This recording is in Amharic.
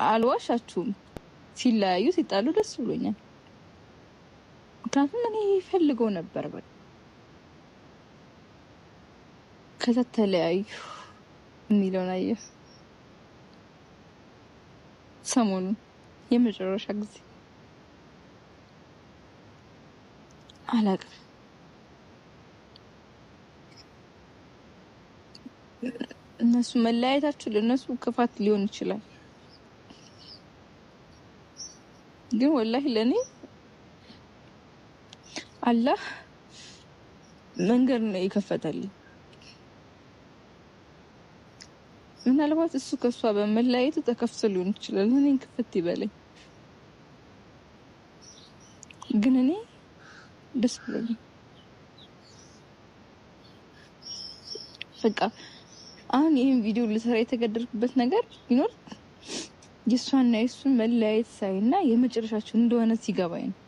አልዋሻችሁም ሲለያዩ ሲጣሉ ደስ ብሎኛል። ምክንያቱም እኔ ፈልገው ነበር በቃ ከዛ ተለያዩ የሚለውን አየህ ሰሞኑን የመጨረሻ ጊዜ አላውቅም እነሱ መለያየታቸው ለነሱ ክፋት ሊሆን ይችላል ግን ወላሂ ለኔ አላህ መንገድ ነው የከፈተልኝ ምናልባት እሱ ከሷ በመለያየቱ ተከፍቶ ሊሆን ይችላል እኔን ክፍት ይበለኝ ግን እኔ ደስ ብሎኛል በቃ አሁን ይሄን ቪዲዮ ልሰራ የተገደድኩበት ነገር ቢኖር የሷና የሱን መለያየት ሳይና የመጨረሻቸው እንደሆነ ሲገባኝ ነው